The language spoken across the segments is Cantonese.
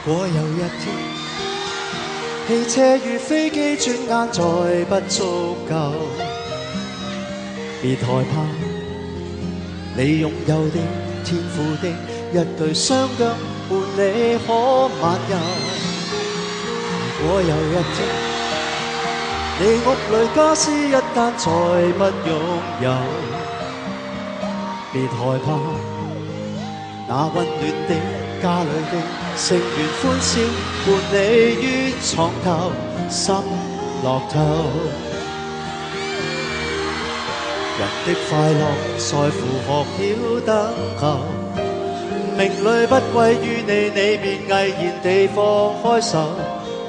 如果有一天，汽車與飛機轉眼再不足夠，別害怕，你擁有的天賦的一對雙腳伴你可漫遊。如果有一天，你屋裏家私一間再不擁有，別害怕，那溫暖的家裏的成員歡笑伴你於床頭心樂透。人的快樂在乎學曉等候，命裏不歸於你，你便毅然地放開手，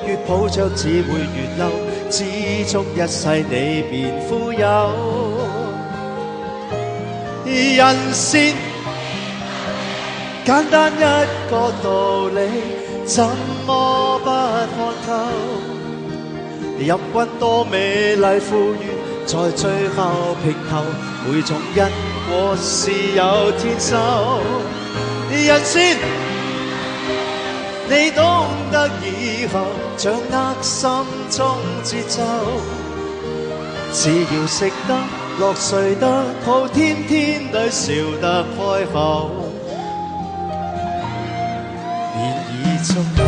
越抱着只會越嬲，知足一世你便富有。人生簡單一個道理，怎麼不看透？任君多美麗富裕，在最後平頭，每種因果是有天收。人生你懂得以後，掌握心中節奏，只要食得落睡得好，天天裏笑得開口，便已足夠。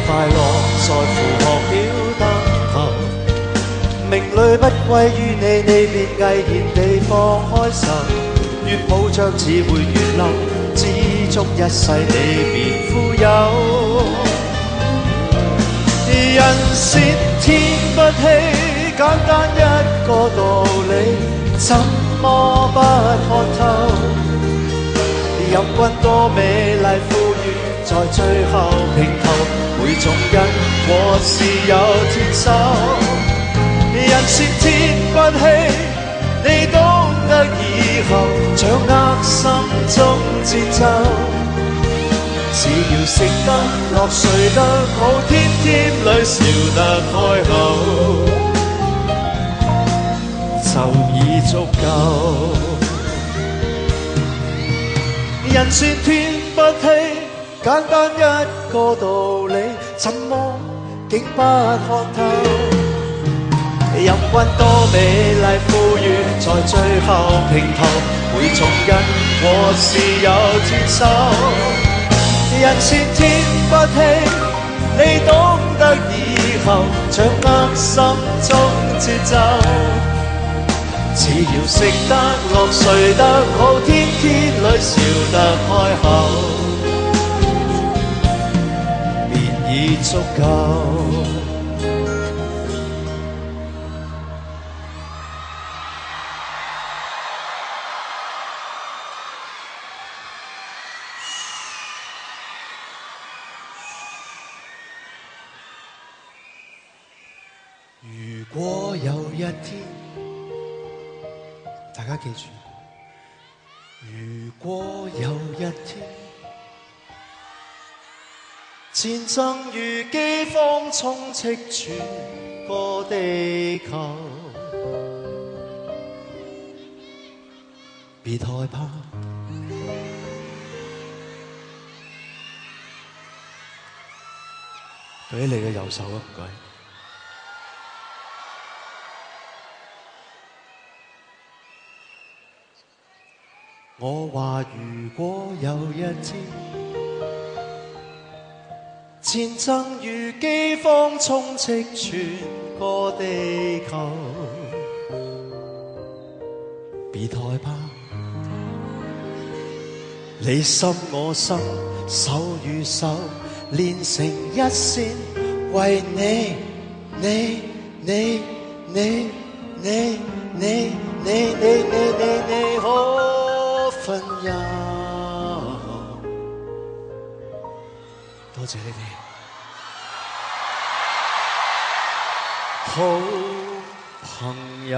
快樂在乎學曉等候，命裏不歸於你，你便毅然地放開手，越抱着只會越嬲，知足一世你便富有。人是天不欺，簡單一個道理，怎麼不看透？任君多美麗富裕，在最後平頭，每種因果是有天收。人是天不欺，你懂得以後，掌握心中節奏，只要食得落睡得好，天天裏笑得開口，就已足夠。人算天不欺，簡單一個道理，怎麼竟不看透？任君多美麗富裕，在最後平頭，每種因果是有天收。人是天不欺，你懂得以後，掌握心中節奏，只要食得落睡得好，天天裏笑得開口，便已足夠。如果有一天，大家記住，如果有一天，戰爭與饑荒充斥全個地球，別害怕，舉起你嘅右手啊，唔該。我話如果有一天，戰爭與饑荒充斥全個地球，別害怕，你心我心，手與手連成一線，為你你你你你你你你你好分憂，多謝你哋，好朋友。